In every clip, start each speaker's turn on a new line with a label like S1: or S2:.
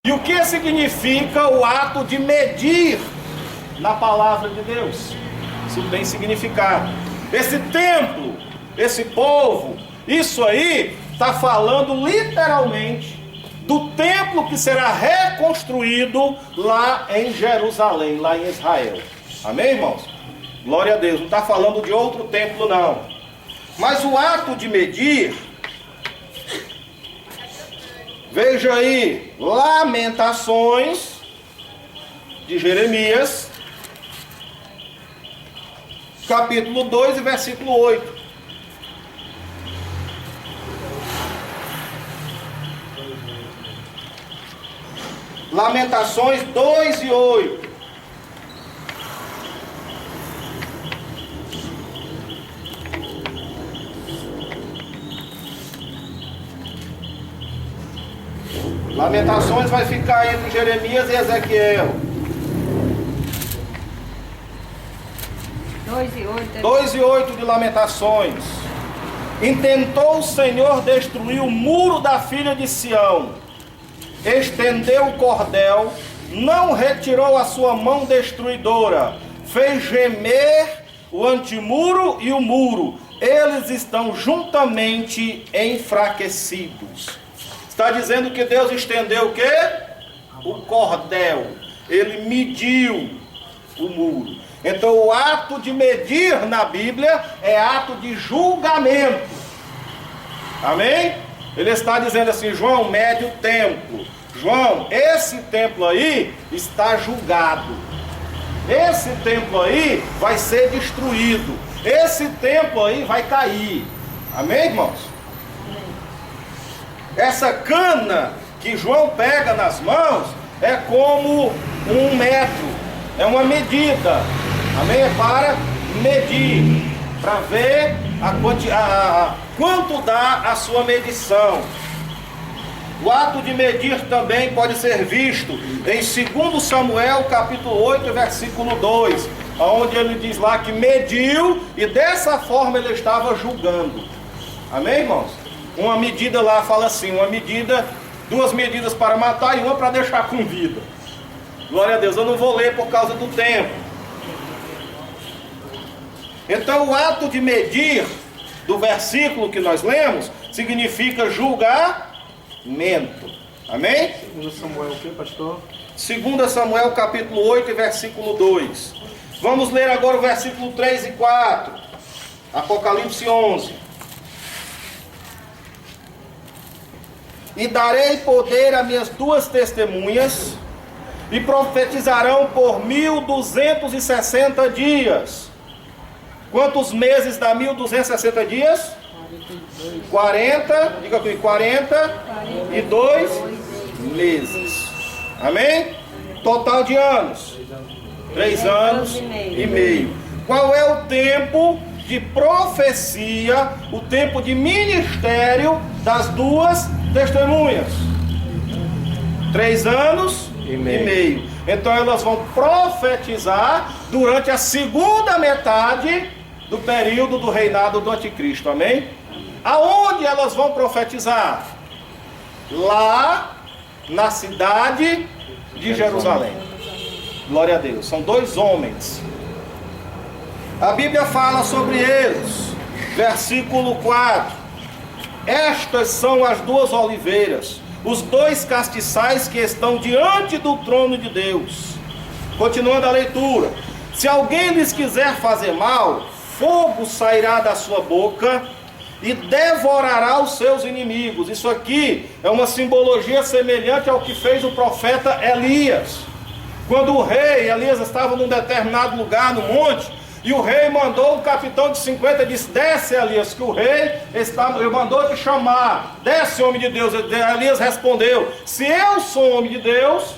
S1: E o que significa o ato de medir na palavra de Deus? Isso tem significado. Esse templo, esse povo, isso aí está falando literalmente do templo que será reconstruído lá em Jerusalém, lá em Israel. Amém, irmãos? Glória a Deus. Não está falando de outro templo, não. Mas o ato de medir, veja aí, Lamentações de Jeremias, capítulo 2 e versículo 8. Lamentações 2 e 8. Lamentações vai ficar entre Jeremias e Ezequiel. 2 e 8 de Lamentações. Intentou o Senhor destruir o muro da filha de Sião, estendeu o cordel, não retirou a sua mão destruidora, fez gemer o antemuro e o muro, eles estão juntamente enfraquecidos. Está dizendo que Deus estendeu o quê? O cordel. Ele mediu o muro. Então o ato de medir na Bíblia é ato de julgamento. Amém? Ele está dizendo assim: João, mede o templo. João, esse templo aí está julgado. Esse templo aí vai ser destruído. Esse templo aí vai cair. Amém, irmãos? Essa cana que João pega nas mãos é como 1 metro. É uma medida. Amém? É para medir. Para ver quanto dá a sua medição. O ato de medir também pode ser visto em 2 Samuel capítulo 8, versículo 2, onde ele diz lá que mediu e dessa forma ele estava julgando. Amém, irmãos? Uma medida lá fala assim, uma medida, 2 medidas para matar e uma para deixar com vida. Glória a Deus, eu não vou ler por causa do tempo. Então o ato de medir do versículo que nós lemos significa julgamento. Amém?
S2: 2 Samuel o que, pastor?
S1: 2 Samuel capítulo 8 e versículo 2. Vamos ler agora o versículo 3 e 4. Apocalipse 11. E darei poder a minhas 2 testemunhas, e profetizarão por 1260 dias. Quantos meses dá 1260 dias? 40, diga comigo, 42 meses. Amém? Total de anos? 3 anos e meio. Qual é o tempo de profecia, o tempo de ministério das 2 testemunhas? 3 anos e meio. Então elas vão profetizar durante a segunda metade do período do reinado do anticristo. Amém? Aonde elas vão profetizar? Lá na cidade de Jerusalém. Glória a Deus. São 2 homens. A Bíblia fala sobre eles. Versículo 4. Estas são as 2 oliveiras, os 2 castiçais que estão diante do trono de Deus. Continuando a leitura. Se alguém lhes quiser fazer mal, fogo sairá da sua boca e devorará os seus inimigos. Isso aqui é uma simbologia semelhante ao que fez o profeta Elias. Quando o rei Elias estava num determinado lugar no monte, e o rei mandou um capitão de 50 e disse: desce, Elias, que o rei mandou te chamar. Desce, homem de Deus. Elias respondeu: se eu sou homem de Deus,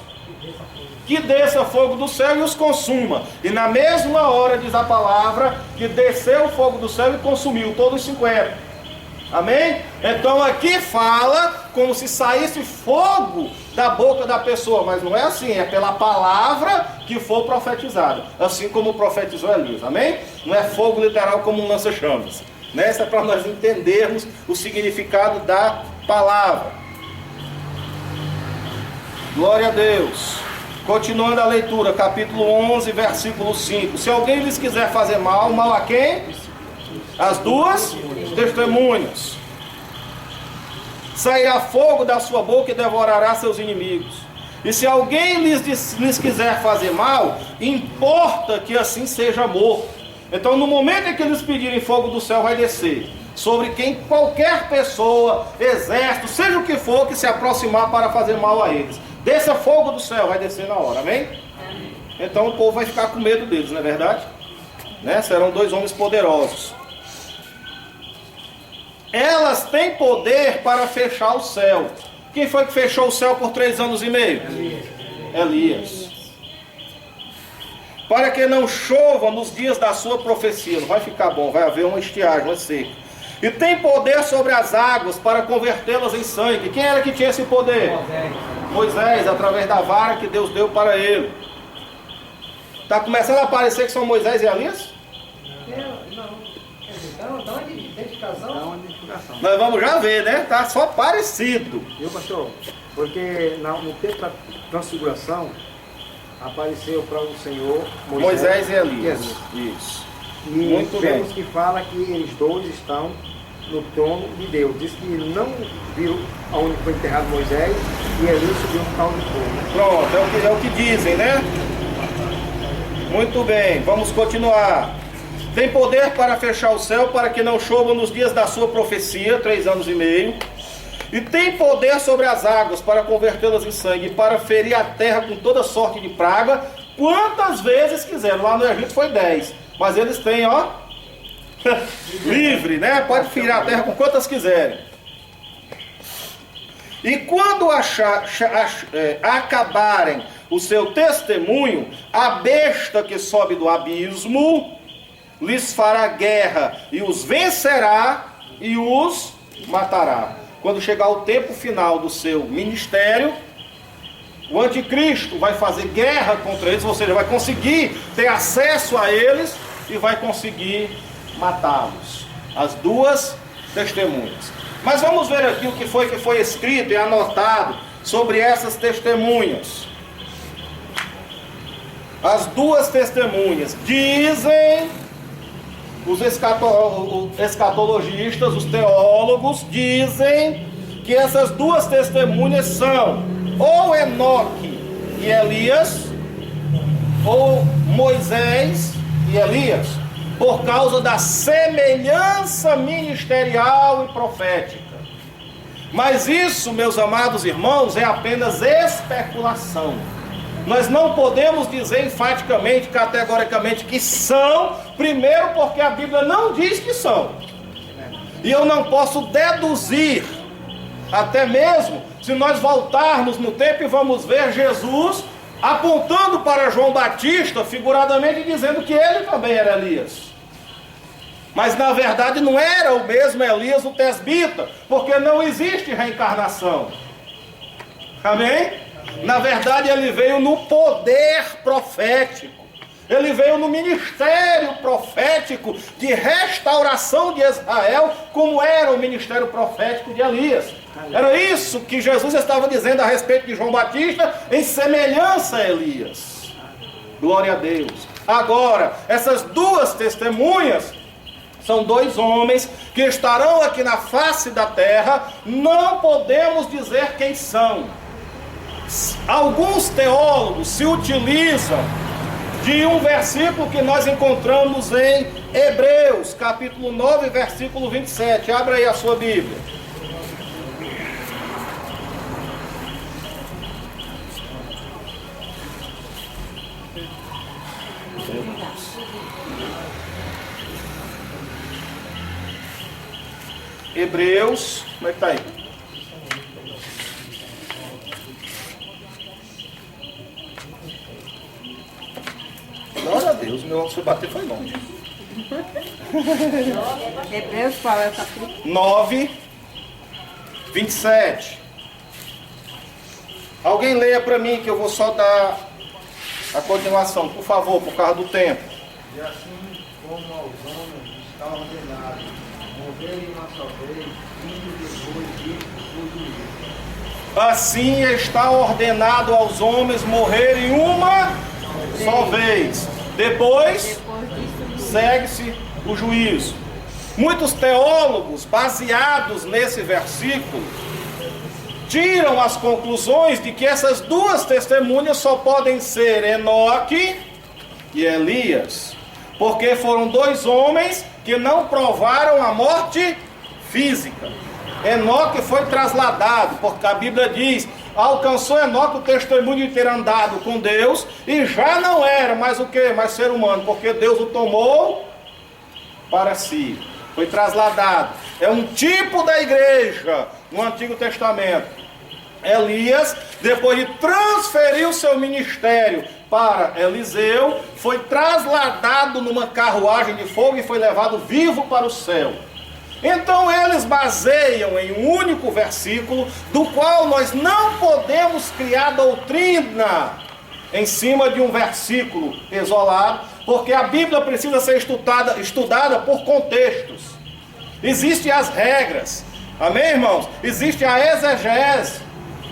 S1: que desça fogo do céu e os consuma. E na mesma hora diz a palavra que desceu o fogo do céu e consumiu todos os 50. Amém? Então aqui fala como se saísse fogo da boca da pessoa, mas não é assim, é pela palavra que for profetizada, assim como profetizou Elias. Amém? Não é fogo literal como um lança-chamas, né? Isso é para nós entendermos o significado da palavra. Glória a Deus. Continuando a leitura, capítulo 11, versículo 5. Se alguém lhes quiser fazer mal, mal a quem? As duas testemunhas. Sairá fogo da sua boca e devorará seus inimigos. E se alguém lhes quiser fazer mal, importa que assim seja morto. Então, no momento em que eles pedirem, fogo do céu vai descer sobre qualquer pessoa, exército, seja o que for, que se aproximar para fazer mal a eles. Desça fogo do céu, vai descer na hora, amém? Então o povo vai ficar com medo deles, não é verdade? Né? Serão dois homens poderosos. Elas têm poder para fechar o céu. Quem foi que fechou o céu por 3 anos e meio? Elias. Para que não chova nos dias da sua profecia. Não vai ficar bom, vai haver uma estiagem, uma seca. E tem poder sobre as águas para convertê-las em sangue. Quem era que tinha esse poder? Moisés, através da vara que Deus deu para ele. Está começando a aparecer que são Moisés e Elias?
S3: Não. Dá uma identificação.
S1: Nós vamos já ver, né? Está só parecido.
S2: Viu, pastor? Porque no tempo da transfiguração, apareceu para o Senhor
S1: Moisés e Elias. Isso.
S2: E
S1: Muito
S2: vemos
S1: bem.
S2: que fala que eles dois estão no trono de Deus. Diz que não viu aonde foi enterrado Moisés e Elias subiu no carro de fogo.
S1: Pronto, é o que dizem, né? Muito bem, vamos continuar. Tem poder para fechar o céu, para que não chova nos dias da sua profecia, 3 anos e meio. E tem poder sobre as águas, para convertê-las em sangue, para ferir a terra com toda sorte de praga, quantas vezes quiseram. Lá no Egito foi 10, mas eles têm, ó, livre, né? Pode ferir a terra com quantas quiserem. E quando acabarem o seu testemunho, a besta que sobe do abismo lhes fará guerra e os vencerá e os matará. Quando chegar o tempo final do seu ministério, o anticristo vai fazer guerra contra eles, ou seja, vai conseguir ter acesso a eles e vai conseguir matá-los. As duas testemunhas. Mas vamos ver aqui o que foi escrito e anotado sobre essas testemunhas. As duas testemunhas dizem, os escatologistas, os teólogos dizem que essas duas testemunhas são ou Enoque e Elias, ou Moisés e Elias, por causa da semelhança ministerial e profética. Mas isso, meus amados irmãos, é apenas especulação. Nós não podemos dizer enfaticamente, categoricamente que são, primeiro porque a Bíblia não diz que são. E eu não posso deduzir, até mesmo se nós voltarmos no tempo e vamos ver Jesus apontando para João Batista, figuradamente dizendo que ele também era Elias. Mas na verdade não era o mesmo Elias o tesbita, porque não existe reencarnação. Amém? Na verdade ele veio no poder profético. Ele veio no ministério profético de restauração de Israel, como era o ministério profético de Elias. Era isso que Jesus estava dizendo a respeito de João Batista, em semelhança a Elias. Glória a Deus. Agora, essas duas testemunhas são dois homens que estarão aqui na face da terra. Não podemos dizer quem são. Alguns teólogos se utilizam de um versículo que nós encontramos em Hebreus, capítulo 9, versículo 27. Abra aí a sua Bíblia. Hebreus, como é que está aí? Glória a Deus, meu se bater foi longe.
S3: Hebreus qual é o capítulo?
S1: 9, 27. Alguém leia para mim que eu vou só dar a continuação, por favor, por causa do tempo.
S4: E assim como aos homens está ordenado morrerem uma só vez, indo depois disso o juízo.
S1: assim está ordenado aos homens morrerem uma só vez. Depois segue-se o juízo. Muitos teólogos, baseados nesse versículo, tiram as conclusões de que essas duas testemunhas só podem ser Enoque e Elias, porque foram dois homens que não provaram a morte física. Enoque foi trasladado, porque a Bíblia diz: alcançou Enoque o testemunho de ter andado com Deus, e já não era mais o que? Mais ser humano, porque Deus o tomou para si. Foi trasladado. É um tipo da igreja no Antigo Testamento. Elias, depois de transferir o seu ministério para Eliseu, foi trasladado numa carruagem de fogo e foi levado vivo para o céu. Então eles baseiam em um único versículo, do qual nós não podemos criar doutrina em cima de um versículo isolado, porque a Bíblia precisa ser estudada por contextos. Existem as regras, amém, irmãos? Existe a exegese,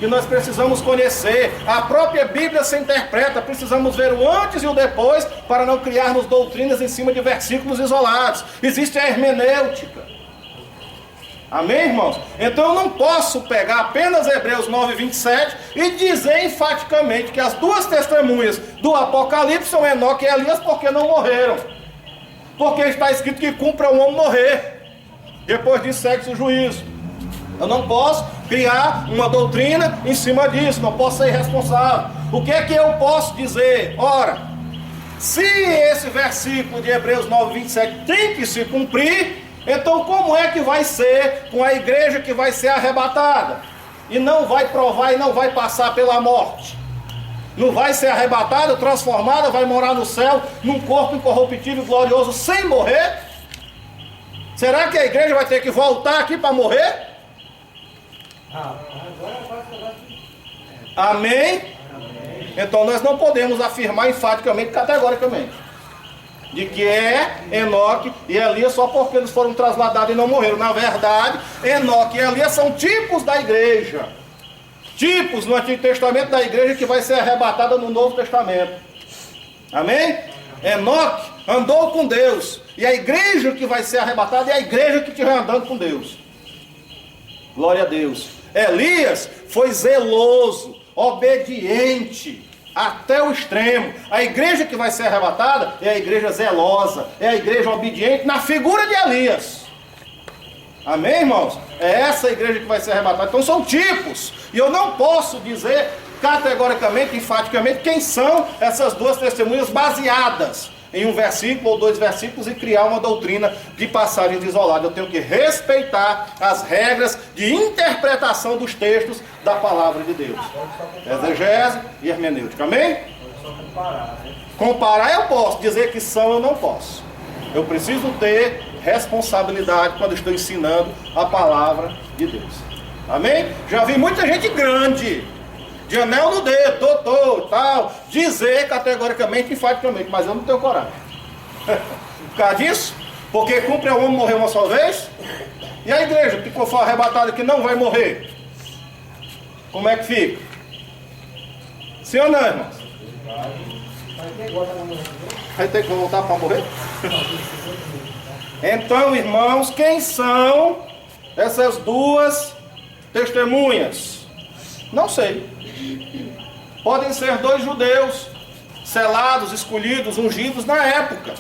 S1: que nós precisamos conhecer. A própria Bíblia se interpreta, precisamos ver o antes e o depois, para não criarmos doutrinas em cima de versículos isolados. Existe a hermenêutica. Amém, irmãos? Então eu não posso pegar apenas Hebreus 9:27 e dizer enfaticamente que as duas testemunhas do Apocalipse são Enoque e Elias, porque não morreram. Porque está escrito que cumpra o homem morrer. Depois disso segue-se o juízo. Eu não posso criar uma doutrina em cima disso, não posso ser irresponsável. O que é que eu posso dizer? Ora, se esse versículo de Hebreus 9:27 tem que se cumprir, então como é que vai ser com a igreja que vai ser arrebatada? E não vai provar e não vai passar pela morte. Não vai ser arrebatada, transformada, vai morar no céu, num corpo incorruptível e glorioso, sem morrer? Será que a igreja vai ter que voltar aqui para morrer? Amém? Então nós não podemos afirmar enfaticamente, categoricamente, de que é Enoque e Elias só porque eles foram trasladados e não morreram. Na verdade, Enoque e Elias são tipos da igreja. Tipos no Antigo Testamento da igreja que vai ser arrebatada no Novo Testamento. Amém? Enoque andou com Deus. E a igreja que vai ser arrebatada é a igreja que estiver andando com Deus. Glória a Deus. Elias foi zeloso, obediente, até o extremo. A igreja que vai ser arrebatada é a igreja zelosa, é a igreja obediente na figura de Elias. Amém, irmãos? É essa igreja que vai ser arrebatada. Então são tipos. E eu não posso dizer categoricamente, enfaticamente, quem são essas duas testemunhas baseadas em um versículo ou dois versículos e criar uma doutrina de passagens isoladas. Eu tenho que respeitar as regras de interpretação dos textos da palavra de Deus. Exegese e hermenêutica. Amém? Comparar eu posso, dizer que são eu não posso. Eu preciso ter responsabilidade quando estou ensinando a palavra de Deus. Amém? Já vi muita gente grande, de anel no dedo, doutor, tal, dizer categoricamente, enfaticamente, mas eu não tenho coragem. Por causa disso, porque cumpre ao homem morrer uma só vez, e a igreja que for arrebatada que não vai morrer, como é que fica? Sim ou não, irmãos? Vai ter que voltar para morrer? Então, irmãos, quem são essas duas testemunhas? Não sei. Podem ser dois judeus, selados, escolhidos, ungidos na época,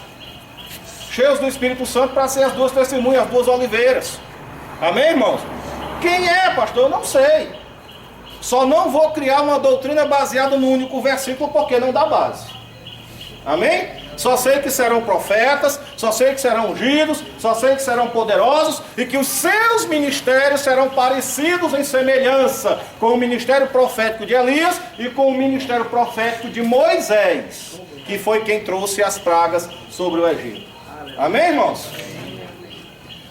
S1: cheios do Espírito Santo para ser as duas testemunhas, as duas oliveiras. Amém, irmãos? Quem é, pastor? Eu não sei. Só não vou criar uma doutrina baseada no único versículo, porque não dá base. Amém? Só sei que serão profetas, só sei que serão ungidos, só sei que serão poderosos e que os seus ministérios serão parecidos em semelhança com o ministério profético de Elias e com o ministério profético de Moisés, que foi quem trouxe as pragas sobre o Egito. Amém, irmãos?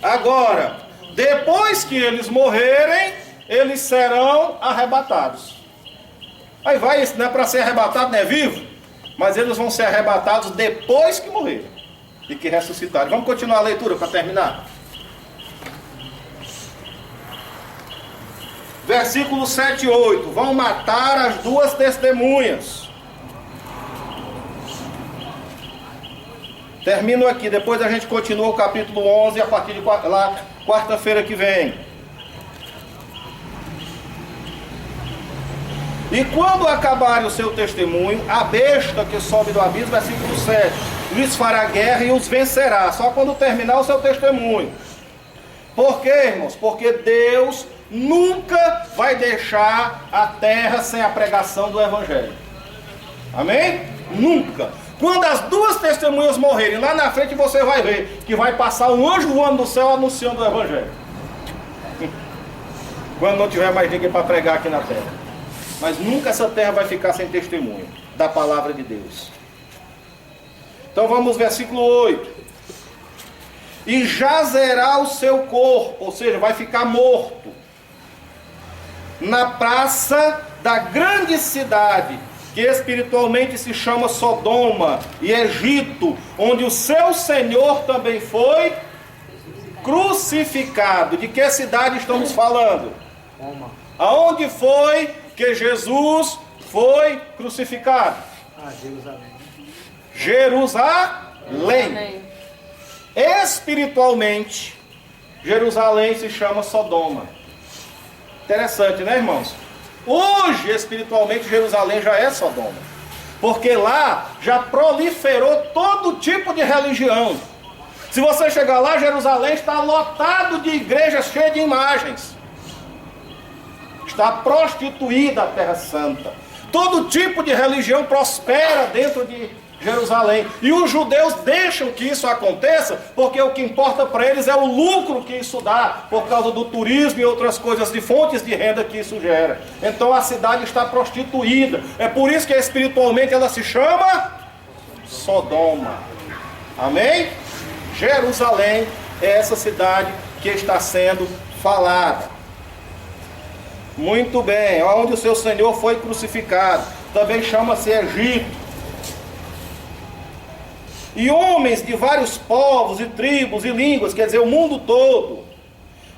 S1: Agora, depois que eles morrerem, eles serão arrebatados. Aí vai, isso não é para ser arrebatado, não é vivo? Mas eles vão ser arrebatados depois que morrerem e que ressuscitarem. Vamos continuar a leitura para terminar. Versículos 7 e 8. Vão matar as duas testemunhas. Termino aqui, depois a gente continua o capítulo 11 a partir de quarta-feira que vem. E quando acabarem o seu testemunho, a besta que sobe do abismo, versículo 7, lhes fará guerra e os vencerá, só quando terminar o seu testemunho. Por quê, irmãos? Porque Deus nunca vai deixar a terra sem a pregação do Evangelho. Amém? Nunca. Quando as duas testemunhas morrerem, lá na frente você vai ver que vai passar um anjo voando do céu anunciando o Evangelho. Quando não tiver mais ninguém para pregar aqui na terra. Mas nunca essa terra vai ficar sem testemunho da palavra de Deus. Então vamos ao versículo 8. E jazerá o seu corpo, ou seja, vai ficar morto, na praça da grande cidade, que espiritualmente se chama Sodoma e Egito, onde o seu Senhor também foi crucificado. De que cidade estamos falando?
S2: Roma.
S1: Aonde foi que Jesus foi crucificado? Jerusalém. Espiritualmente, Jerusalém se chama Sodoma. Interessante, né, irmãos? Hoje, espiritualmente, Jerusalém já é Sodoma. Porque lá já proliferou todo tipo de religião. Se você chegar lá, Jerusalém está lotado de igrejas cheias de imagens. Está prostituída a Terra Santa. Todo tipo de religião prospera dentro de Jerusalém. E os judeus deixam que isso aconteça, porque o que importa para eles é o lucro que isso dá, por causa do turismo e outras coisas, de fontes de renda que isso gera. Então a cidade está prostituída. É por isso que espiritualmente ela se chama Sodoma. Amém? Jerusalém é essa cidade que está sendo falada. Muito bem, onde o seu Senhor foi crucificado. Também chama-se Egito. E homens de vários povos e tribos e línguas, quer dizer, o mundo todo,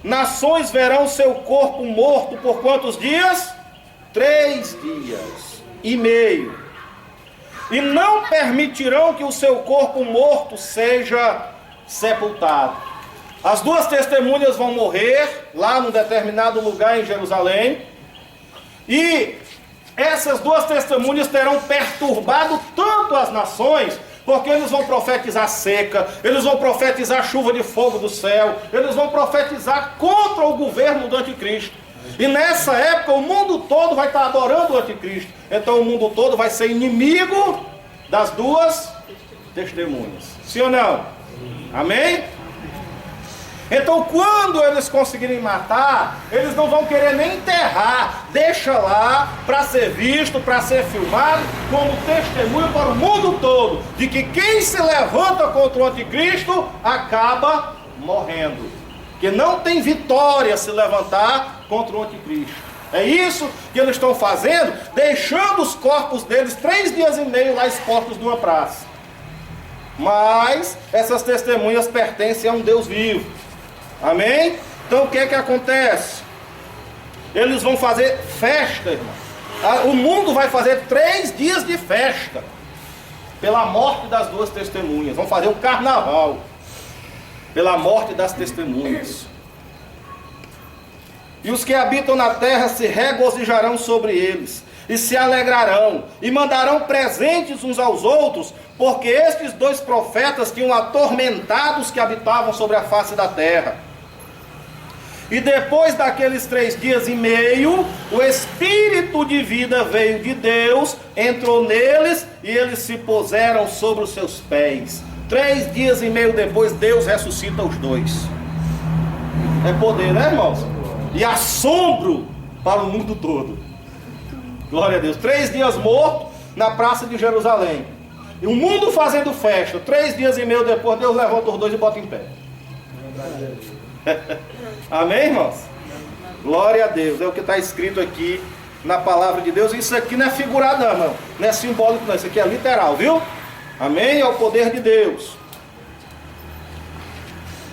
S1: nações verão seu corpo morto por quantos dias? 3 dias e meio. E não permitirão que o seu corpo morto seja sepultado. As duas testemunhas vão morrer lá num determinado lugar em Jerusalém. E essas duas testemunhas terão perturbado tanto as nações, porque eles vão profetizar seca, eles vão profetizar chuva de fogo do céu, eles vão profetizar contra o governo do anticristo. E nessa época o mundo todo vai estar adorando o anticristo. Então o mundo todo vai ser inimigo das duas testemunhas. Sim ou não? Amém? Então quando eles conseguirem matar, eles não vão querer nem enterrar. Deixa lá para ser visto, para ser filmado, como testemunho para o mundo todo, de que quem se levanta contra o anticristo acaba morrendo. Que não tem vitória se levantar contra o anticristo. É isso que eles estão fazendo, deixando os corpos deles 3 dias e meio lá expostos numa praça. Mas essas testemunhas pertencem a um Deus vivo. Amém? Então o que é que acontece? Eles vão fazer festa, irmão. O mundo vai fazer 3 dias de festa pela morte das duas testemunhas. Vão fazer um carnaval pela morte das testemunhas. E os que habitam na terra se regozijarão sobre eles, e se alegrarão, e mandarão presentes uns aos outros, porque estes 2 profetas tinham atormentado os que habitavam sobre a face da terra. E depois daqueles 3 dias e meio, o Espírito de vida veio de Deus, entrou neles, e eles se puseram sobre os seus pés. 3 dias e meio depois, Deus ressuscita os 2. É poder, né, irmãos? E assombro para o mundo todo. Glória a Deus. 3 dias morto na praça de Jerusalém. E o mundo fazendo festa. 3 dias e meio depois, Deus levanta os 2 e bota em pé. Amém, irmãos? Glória a Deus. É o que está escrito aqui na palavra de Deus. Isso aqui não é figurado, não. Não é simbólico, não. Isso aqui é literal, viu? Amém? É o poder de Deus.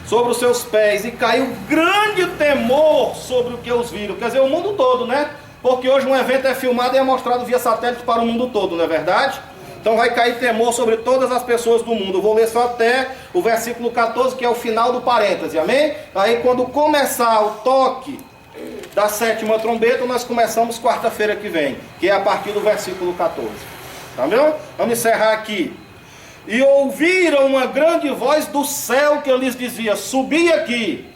S1: sobre os seus pés, e caiu grande temor sobre o que os viram. Quer dizer, o mundo todo, né? Porque hoje um evento é filmado e é mostrado via satélite para o mundo todo, não é verdade? Então vai cair temor sobre todas as pessoas do mundo. Eu vou ler só até o versículo 14, que é o final do parêntese, amém? Aí quando começar o toque da 7ª trombeta, nós começamos quarta-feira que vem, que é a partir do versículo 14. Tá vendo? Vamos encerrar aqui. E ouviram uma grande voz do céu que lhes dizia: subi aqui.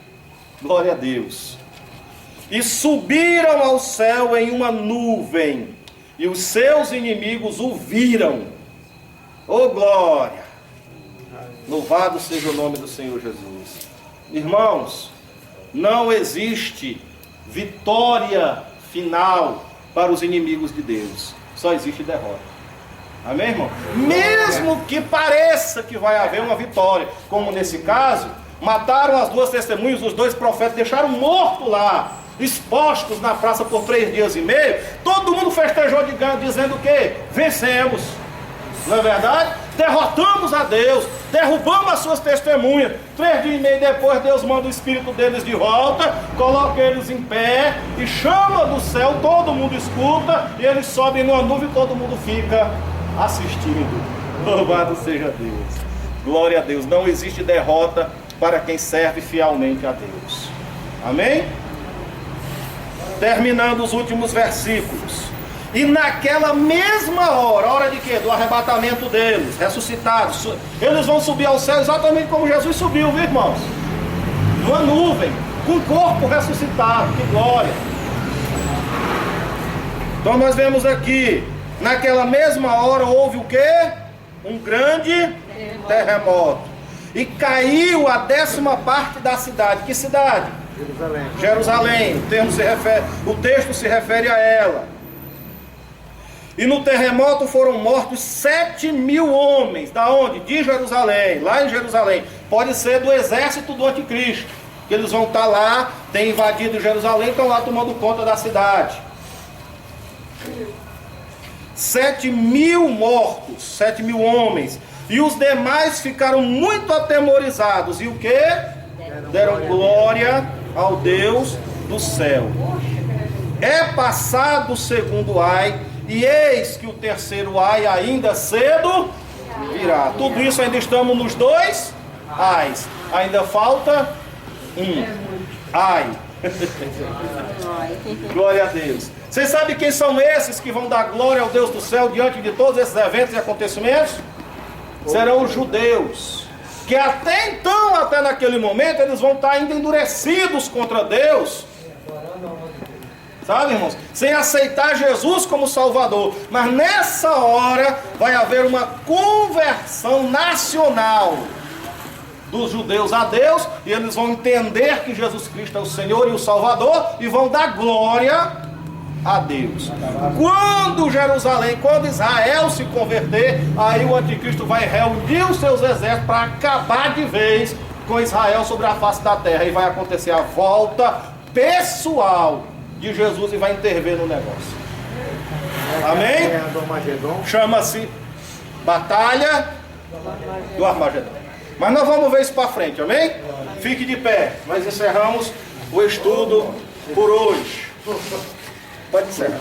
S1: Glória a Deus. E subiram ao céu em uma nuvem, e os seus inimigos o viram. Oh glória! Louvado seja o nome do Senhor Jesus. Irmãos, não existe vitória final para os inimigos de Deus. Só existe derrota. Amém, irmão? Mesmo que pareça que vai haver uma vitória, como nesse caso, mataram as 2 testemunhas, os 2 profetas, deixaram morto lá, expostos na praça por 3 dias e meio. Todo mundo festejou dizendo o quê? Vencemos. Não é verdade? Derrotamos a Deus, derrubamos as suas testemunhas. 3 dias e meio depois, Deus manda o espírito deles de volta, coloca eles em pé e chama do céu, todo mundo escuta, e eles sobem numa nuvem e todo mundo fica assistindo. Louvado seja Deus. Glória a Deus. Não existe derrota para quem serve fielmente a Deus. Amém? Terminando os últimos versículos. E naquela mesma hora de quê? Do arrebatamento deles, ressuscitados, eles vão subir ao céu exatamente como Jesus subiu, viu, irmãos? Numa nuvem, com o corpo ressuscitado. Que glória! Então nós vemos aqui, naquela mesma hora houve o quê? Um grande terremoto. E caiu a 10ª parte da cidade. Que cidade?
S2: Jerusalém.
S1: Jerusalém. O texto se refere a ela. E no terremoto foram mortos 7.000 homens. Da onde? De Jerusalém. Lá em Jerusalém. Pode ser do exército do anticristo, que eles vão estar lá, têm invadido Jerusalém, estão lá tomando conta da cidade. 7.000 mortos, 7.000 homens. E os demais ficaram muito atemorizados. E o que? Deram glória ao Deus do céu. É passado o 2º ai, e eis que o 3º ai ainda cedo virá. Tudo isso ainda estamos nos 2 ais. Ainda falta um ai. Glória a Deus. Vocês sabem quem são esses que vão dar glória ao Deus do céu diante de todos esses eventos e acontecimentos? Serão os judeus, que até então, até naquele momento, eles vão estar ainda endurecidos contra Deus, sabe, irmãos? Sem aceitar Jesus como Salvador. Mas nessa hora vai haver uma conversão nacional dos judeus a Deus, e eles vão entender que Jesus Cristo é o Senhor e o Salvador, e vão dar glória a Deus. Quando Israel se converter, aí o anticristo vai reunir os seus exércitos para acabar de vez com Israel sobre a face da terra, e vai acontecer a volta pessoal de Jesus e vai intervir no negócio. Amém? Chama-se Batalha do Armagedon. Mas nós vamos ver isso para frente, amém? Fique de pé. Nós encerramos o estudo por hoje. Pode encerrar.